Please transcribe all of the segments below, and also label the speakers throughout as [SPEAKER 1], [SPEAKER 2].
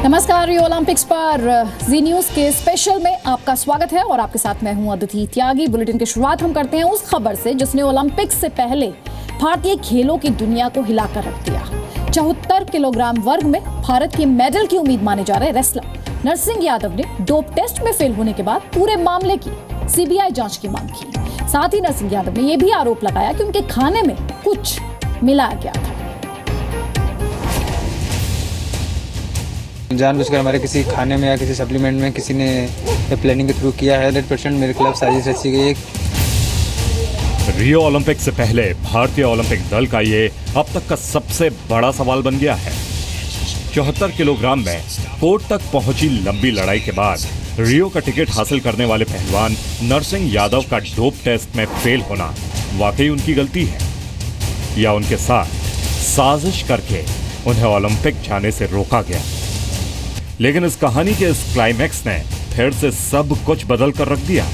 [SPEAKER 1] नमस्कार, Rio Olympics पर जी news के स्पेशल में आपका स्वागत है और आपके साथ मैं हूं अदिति त्यागी। बुलेटिन की शुरुआत हम करते हैं उस खबर से जिसने ओलंपिक्स से पहले भारतीय खेलों की दुनिया को हिलाकर रख दिया। 74 किलोग्राम वर्ग में भारत की मेडल की उम्मीद माने जा रहे रेसलर नरसिंह यादव ने डोप टेस्ट में फेल होने के बाद पूरे मामले की सीबीआई जांच की मांग की। साथ ही नरसिंह यादव ने यह भी आरोप लगाया कि उनके खाने में कुछ मिलाया गया था।
[SPEAKER 2] जानबूझकर हमारे किसी खाने में या किसी सप्लीमेंट में किसी ने प्लानिंग के थ्रू किया है। 100% मेरे खिलाफ साजिश रची गई है।
[SPEAKER 3] रियो ओलंपिक से पहले भारतीय ओलंपिक दल का ये अब तक का सबसे बड़ा सवाल बन गया है। 74 किलोग्राम में कोर्ट तक पहुंची लंबी लड़ाई के बाद रियो का टिकट हासिल करने वाले पहलवान नरसिंह यादव का डोप टेस्ट में फेल होना वाकई उनकी गलती है या उनके साथ साजिश करके उन्हें ओलंपिक जाने से रोका गया। लेकिन इस कहानी के इस क्लाइमैक्स ने फिर से सब कुछ बदल कर रख दिया।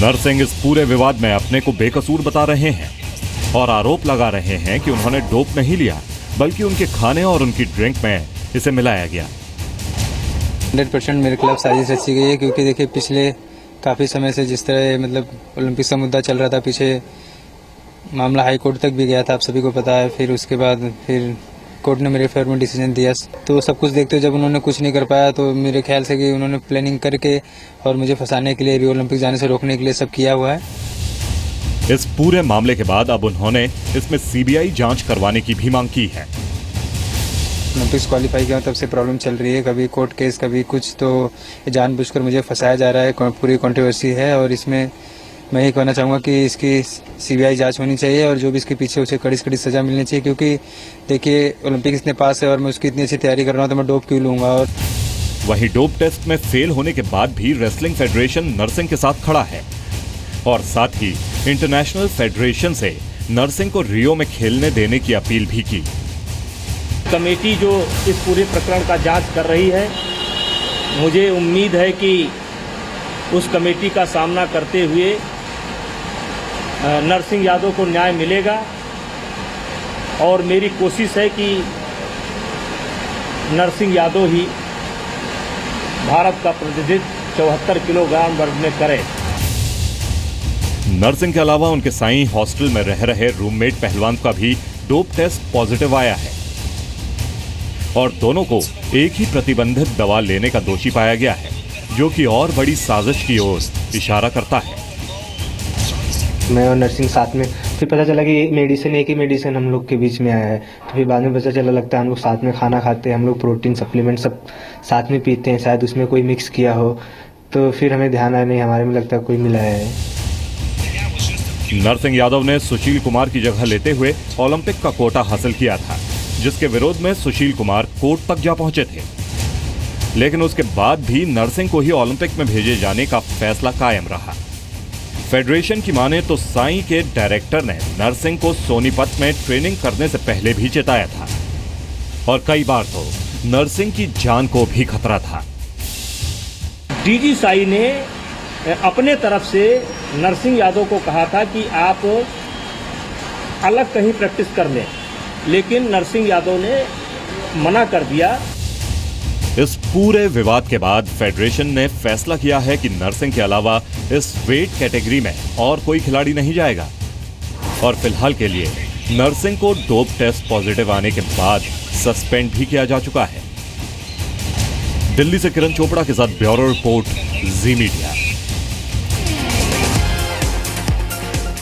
[SPEAKER 3] नरसिंह इस पूरे विवाद में अपने को बेकसूर बता रहे हैं और आरोप लगा रहे हैं कि उन्होंने डोप नहीं लिया बल्कि उनके खाने और उनकी ड्रिंक में इसे मिलाया गया।
[SPEAKER 2] 100% मेरे खिलाफ साजिश रची गई है, क्योंकि देखिए पिछले काफ़ी समय से जिस तरह ओलंपिक का मुद्दा चल रहा था, पीछे मामला हाई कोर्ट तक भी गया था, आप सभी को पता है। फिर उसके बाद कोर्ट ने मेरे फेवर में डिसीजन दिया। तो सब कुछ देखते हुए जब उन्होंने कुछ नहीं कर पाया तो मेरे ख्याल से कि उन्होंने प्लानिंग करके और मुझे फंसाने के लिए, रियो ओलंपिक जाने से रोकने के लिए सब किया हुआ है।
[SPEAKER 3] इस पूरे मामले के बाद अब उन्होंने इसमें सीबीआई जांच करवाने की भी मांग की है।
[SPEAKER 2] ओलंपिक्स क्वालिफाई किया तब से प्रॉब्लम चल रही है, कभी कोर्ट केस कभी कुछ, तो जानबूझकर मुझे फंसाया जा रहा है। पूरी कंट्रोवर्सी है और इसमें मैं ये कहना चाहूँगा कि इसकी सीबीआई जांच होनी चाहिए और जो भी इसके पीछे उसे कड़ी से कड़ी सजा मिलनी चाहिए, क्योंकि देखिए ओलंपिक इतने पास है और मैं उसकी इतनी अच्छी तैयारी कर रहा हूँ तो मैं डोप क्यों लूँगा। और
[SPEAKER 3] वहीं डोप टेस्ट में फेल होने के बाद भी रेसलिंग फेडरेशन नरसिंह के साथ खड़ा है और साथ ही इंटरनेशनल फेडरेशन से नरसिंह को रियो में खेलने देने की अपील भी की।
[SPEAKER 4] कमेटी जो इस पूरे प्रकरण का जांच कर रही है, मुझे उम्मीद है कि उस कमेटी का सामना करते हुए नरसिंह यादव को न्याय मिलेगा और मेरी कोशिश है कि नरसिंह यादव ही भारत का प्रतिनिधित्व 74 किलोग्राम वर्ग में करे।
[SPEAKER 3] नरसिंह के अलावा उनके साईं हॉस्टल में रह रहे रूममेट पहलवान का भी डोप टेस्ट पॉजिटिव आया है और दोनों को एक ही प्रतिबंधित दवा लेने का दोषी पाया गया है, जो कि और बड़ी साजिश की ओर इशारा करता है।
[SPEAKER 5] मैं और नरसिंह साथ में, फिर पता चला कि मेडिसिन एक ही मेडिसिन हम लोग के बीच में आया है। तो फिर बाद में पता चला, लगता है हम लोग साथ में खाना खाते हैं, हम लोग प्रोटीन सप्लीमेंट सब साथ में पीते हैं, शायद उसमें कोई मिक्स किया हो। तो फिर हमें ध्यान आया नहीं, हमारे में लगता है कोई मिलाया है।
[SPEAKER 3] नरसिंह यादव ने सुशील कुमार की जगह लेते हुए ओलंपिक का कोटा हासिल किया था, जिसके विरोध में सुशील कुमार कोर्ट तक जा पहुंचे थे। लेकिन उसके बाद भी नरसिंह को ही ओलंपिक में भेजे जाने का फैसला कायम रहा। फेडरेशन की माने तो साईं के डायरेक्टर ने नरसिंह को सोनीपत में ट्रेनिंग करने से पहले भी चेताया था और कई बार तो नरसिंह की जान को भी खतरा था।
[SPEAKER 4] डीजी साईं ने अपने तरफ से नरसिंह यादव को कहा था कि आप अलग कहीं प्रैक्टिस कर लें, लेकिन नरसिंह यादव ने मना कर दिया।
[SPEAKER 3] इस पूरे विवाद के बाद फेडरेशन ने फैसला किया है कि नरसिंह के अलावा इस वेट कैटेगरी में और कोई खिलाड़ी नहीं जाएगा और फिलहाल के लिए नरसिंह को डोप टेस्ट पॉजिटिव आने के बाद सस्पेंड भी किया जा चुका है। दिल्ली से किरण चोपड़ा के साथ ब्यूरो रिपोर्ट, जी मीडिया।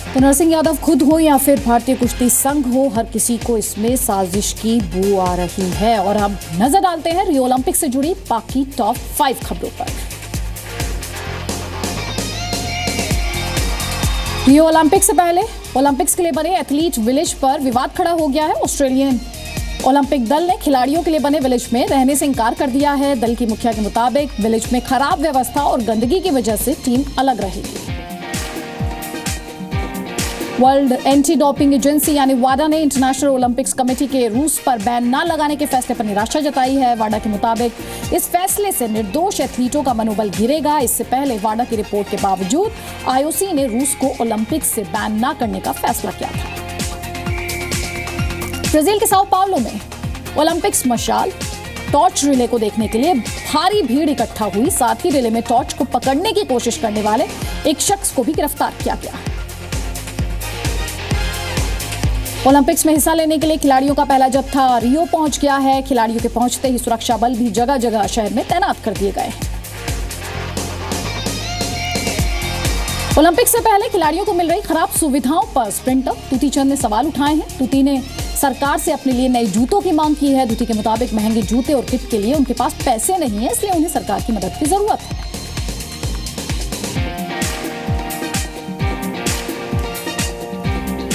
[SPEAKER 1] तो नरसिंह यादव खुद हो या फिर भारतीय कुश्ती संघ हो, हर किसी को इसमें साजिश की बू आ रही है। और अब नजर डालते हैं रियो ओलंपिक से जुड़ी बाकी टॉप 5 खबरों पर। रियो ओलंपिक से पहले ओलंपिक्स के लिए बने एथलीट विलेज पर विवाद खड़ा हो गया है। ऑस्ट्रेलियन ओलंपिक दल ने खिलाड़ियों के लिए बने विलेज में रहने से इंकार कर दिया है। दल की मुखिया के मुताबिक विलेज में खराब व्यवस्था और गंदगी की वजह से टीम अलग रहेगी। वर्ल्ड एंटी डोपिंग एजेंसी यानी वाडा ने इंटरनेशनल ओलंपिक्स कमेटी के रूस पर बैन न लगाने के फैसले पर निराशा जताई है। वाडा के मुताबिक इस फैसले से निर्दोष एथलीटों का मनोबल गिरेगा। इससे पहले वाडा की रिपोर्ट के बावजूद आईओसी ने रूस को ओलंपिक्स से बैन न करने का फैसला किया था। ब्राजील के साओ पाउलो में ओलंपिक्स मशाल टॉर्च रिले को देखने के लिए भारी भीड़ इकट्ठा हुई। साथ ही रिले में टॉर्च को पकड़ने की कोशिश करने वाले एक शख्स को भी गिरफ्तार किया गया। ओलंपिक्स में हिस्सा लेने के लिए खिलाड़ियों का पहला जत्था रियो पहुंच गया है। खिलाड़ियों के पहुंचते ही सुरक्षा बल भी जगह जगह शहर में तैनात कर दिए गए हैं। ओलंपिक से पहले खिलाड़ियों को मिल रही खराब सुविधाओं पर स्प्रिंटर दूती चंद ने सवाल उठाए हैं। दूती ने सरकार से अपने लिए नए जूतों की मांग की है। दूती के मुताबिक महंगे जूते और किट के लिए उनके पास पैसे नहीं है, इसलिए उन्हें सरकार की मदद की जरूरत है।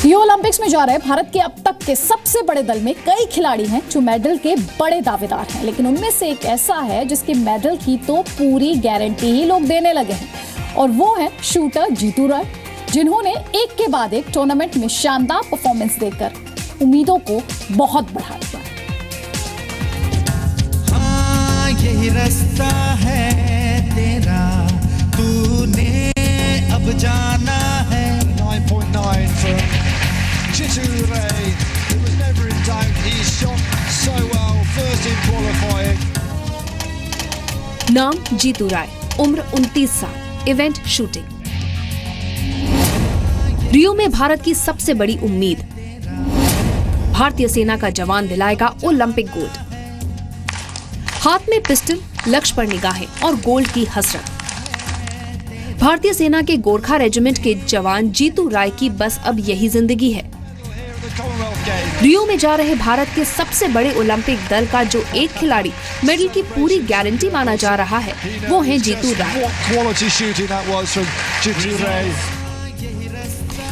[SPEAKER 1] रियो ओलंपिक्स में जा रहे भारत के अब तक के सबसे बड़े दल में कई खिलाड़ी हैं जो मेडल के बड़े दावेदार हैं, लेकिन उनमें से एक ऐसा है जिसके मेडल की तो पूरी गारंटी ही लोग देने लगे हैं, और वो है शूटर जीतू राय, जिन्होंने एक के बाद एक टूर्नामेंट में शानदार परफॉर्मेंस देकर उम्मीदों को बहुत बढ़ा दिया।
[SPEAKER 6] हाँ, यही रास्ता है तेरा, तूने अब जाना है। 9.9 for Jitu Ray. It was never in doubt. He shot so well first in qualifying.
[SPEAKER 7] नाम जीतू राय, उम्र 29 साल, इवेंट शूटिंग। रियो में भारत की सबसे बड़ी उम्मीद, भारतीय सेना का जवान दिलाएगा ओलंपिक गोल्ड। हाथ में पिस्टल, लक्ष्य पर निगाहें और गोल्ड की हसरत। भारतीय सेना के गोरखा रेजिमेंट के जवान जीतू राय की बस अब यही जिंदगी है। रियो में जा रहे भारत के सबसे बड़े ओलंपिक दल का जो एक खिलाड़ी मेडल की पूरी गारंटी माना जा रहा है, वो है जीतू राय।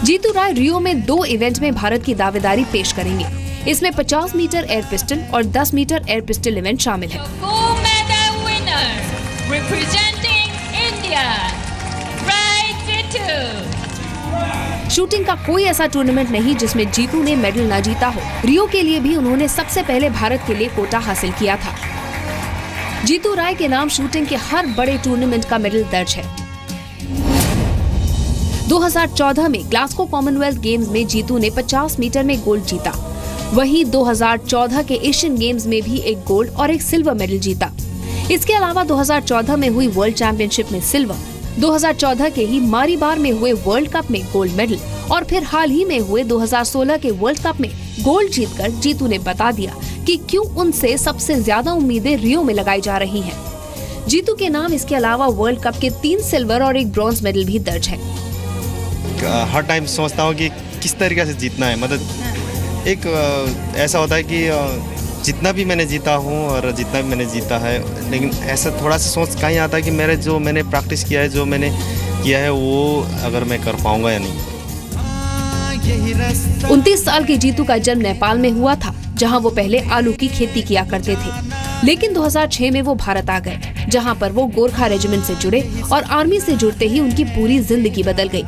[SPEAKER 7] जीतू राय रियो में 2 इवेंट में भारत की दावेदारी पेश करेंगे। इसमें 50 मीटर एयर पिस्टल और 10 मीटर एयर पिस्टल इवेंट शामिल है। शूटिंग का कोई ऐसा टूर्नामेंट नहीं जिसमें जीतू ने मेडल न जीता हो। रियो के लिए भी उन्होंने सबसे पहले भारत के लिए कोटा हासिल किया था। जीतू राय के नाम शूटिंग के हर बड़े टूर्नामेंट का मेडल दर्ज है। 2014 में ग्लासगो कॉमनवेल्थ गेम्स में जीतू ने 50 मीटर में गोल्ड जीता। वहीं 2014 के एशियन गेम्स में भी एक गोल्ड और एक सिल्वर मेडल जीता। इसके अलावा 2014 में हुई वर्ल्ड चैंपियनशिप में सिल्वर, 2014 के ही मारीबार में हुए वर्ल्ड कप में गोल्ड मेडल और फिर हाल ही में हुए 2016 के वर्ल्ड कप में गोल्ड जीतकर जीतू ने बता दिया कि क्यों उनसे सबसे ज्यादा उम्मीदें रियो में लगाई जा रही हैं। जीतू के नाम इसके अलावा वर्ल्ड कप के 3 सिल्वर और 1 ब्रॉन्ज मेडल भी दर्ज है।
[SPEAKER 8] हर टाइम सोचता हूँ कि किस तरीके से जीतना है, मतलब एक ऐसा होता है कि जितना भी मैंने जीता हूँ और जितना भी मैंने जीता है, लेकिन ऐसा थोड़ा सा सोच कहीं आता है कि मैंने प्रैक्टिस किया है, जो मैंने किया है वो अगर मैं कर पाऊंगा या नहीं।
[SPEAKER 7] 29 साल के जीतू का जन्म नेपाल में हुआ था, जहां वो पहले आलू की खेती किया करते थे। लेकिन 2006 में वो भारत आ गए, जहां पर वो गोरखा रेजिमेंट से जुड़े और आर्मी से जुड़ते ही उनकी पूरी जिंदगी बदल गई।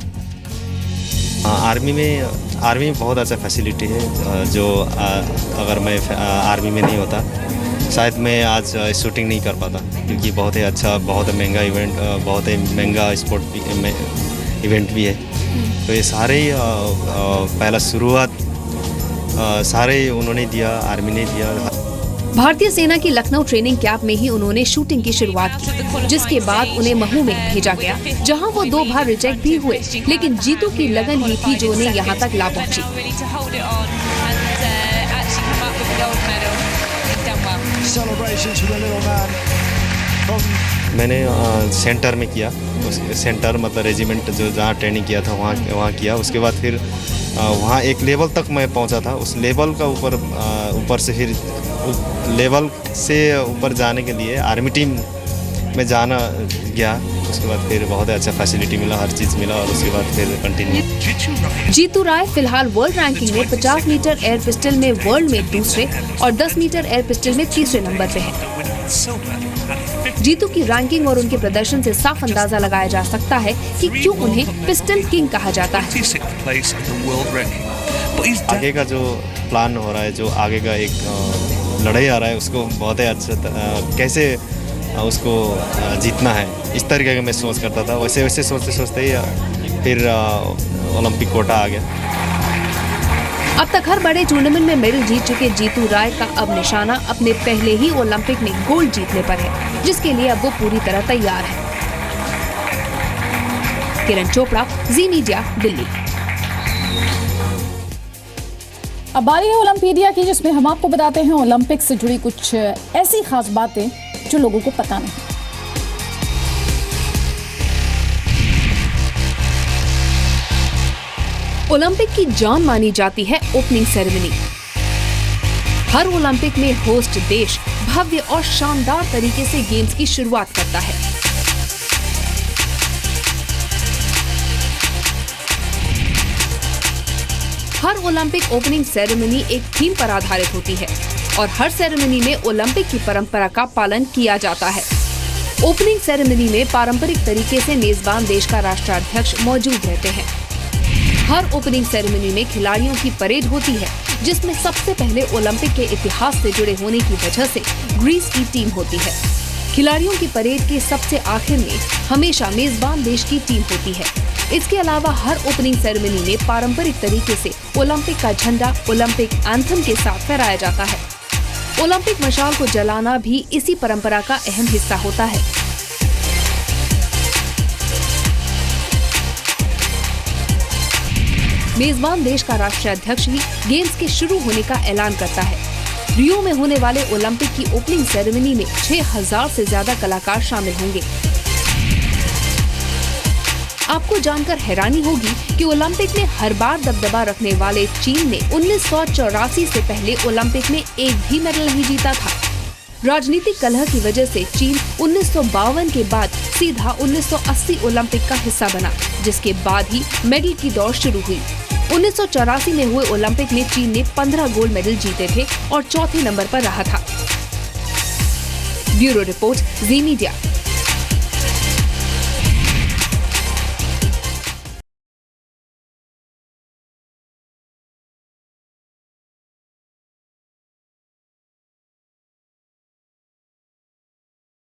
[SPEAKER 8] आर्मी में बहुत अच्छा फैसिलिटी है, जो अगर मैं आर्मी में नहीं होता शायद मैं आज शूटिंग नहीं कर पाता, क्योंकि बहुत ही अच्छा, बहुत महंगा इवेंट, बहुत ही महंगा स्पोर्ट इवेंट भी है। तो ये सारे पहला शुरुआत सारे उन्होंने दिया, आर्मी ने दिया।
[SPEAKER 7] भारतीय सेना की लखनऊ ट्रेनिंग कैंप में ही उन्होंने शूटिंग की शुरुआत की, जिसके बाद उन्हें महू में भेजा गया, जहां वो 2 बार रिजेक्ट भी हुए, लेकिन जीतू की लगन ही थी जो उन्हें यहां तक ला पहुंची।
[SPEAKER 8] मैंने सेंटर में किया, सेंटर मतलब रेजिमेंट जो जहाँ ट्रेनिंग किया था वहाँ किया। उसके बाद फिर वहाँ एक लेवल तक मैं पहुँचा था। उस लेवल का ऊपर से फिर लेवल से ऊपर जाने के लिए आर्मी टीम में जाना गया। उसके बाद फिर बहुत अच्छा फैसिलिटी मिला, हर चीज़ मिला, और उसके बाद फिर कंटिन्यू।
[SPEAKER 7] जीतू राय फिलहाल वर्ल्ड रैंकिंग में 50 मीटर एयर पिस्टल में वर्ल्ड में दूसरे और 10 मीटर एयर पिस्टल में तीसरे नंबर पे हैं। जीतू की रैंकिंग और उनके प्रदर्शन से साफ अंदाजा लगाया जा सकता है कि क्यों उन्हें पिस्टल किंग कहा जाता है।
[SPEAKER 8] आगे का जो प्लान हो रहा है, जो आगे का एक लड़ाई आ रहा है, उसको बहुत ही अच्छा कैसे उसको जीतना है, इस तरीके का मैं सोच करता था। वैसे सोचते सोचते ही फिर ओलंपिक कोटा आ गया।
[SPEAKER 7] अब तक हर बड़े टूर्नामेंट में मेडल जीत चुके जीतू राय का अब निशाना अपने पहले ही ओलंपिक में गोल्ड जीतने पर है, जिसके लिए अब वो पूरी तरह तैयार है। किरण चोपड़ा, जी मीडिया, दिल्ली।
[SPEAKER 1] अब बारी है ओलंपीडिया की, जिसमें हम आपको बताते हैं ओलंपिक से जुड़ी कुछ ऐसी खास बातें जो लोगों को पता नहीं।
[SPEAKER 7] ओलंपिक की जान मानी जाती है ओपनिंग सेरेमनी। हर ओलंपिक में होस्ट देश भव्य और शानदार तरीके से गेम्स की शुरुआत करता है। हर ओलंपिक ओपनिंग सेरेमनी एक थीम पर आधारित होती है और हर सेरेमनी में ओलंपिक की परंपरा का पालन किया जाता है। ओपनिंग सेरेमनी में पारंपरिक तरीके से मेजबान देश का राष्ट्राध्यक्ष मौजूद रहते हैं। हर ओपनिंग सेरेमनी में खिलाड़ियों की परेड होती है, जिसमें सबसे पहले ओलंपिक के इतिहास से जुड़े होने की वजह से ग्रीस की टीम होती है। खिलाड़ियों की परेड के सबसे आखिर में हमेशा मेजबान देश की टीम होती है। इसके अलावा हर ओपनिंग सेरेमनी में पारंपरिक तरीके से ओलंपिक का झंडा ओलंपिक एंथम के साथ फहराया जाता है। ओलंपिक मशाल को जलाना भी इसी परंपरा का अहम हिस्सा होता है। मेजबान देश का राष्ट्राध्यक्ष ही गेम्स के शुरू होने का ऐलान करता है। रियो में होने वाले ओलंपिक की ओपनिंग सेरेमनी में 6000 से ज्यादा कलाकार शामिल होंगे। आपको जानकर हैरानी होगी कि ओलंपिक में हर बार दबदबा रखने वाले चीन ने 1984 से पहले ओलंपिक में एक भी मेडल नहीं जीता था। राजनीतिक कलह की वजह से चीन 1952 के बाद सीधा 1980 ओलंपिक का हिस्सा बना, जिसके बाद ही मेडल की दौड़ शुरू हुई। 1984 में हुए ओलंपिक में चीन ने 15 गोल्ड मेडल जीते थे और चौथे नंबर पर रहा था। ब्यूरो रिपोर्ट, जी मीडिया।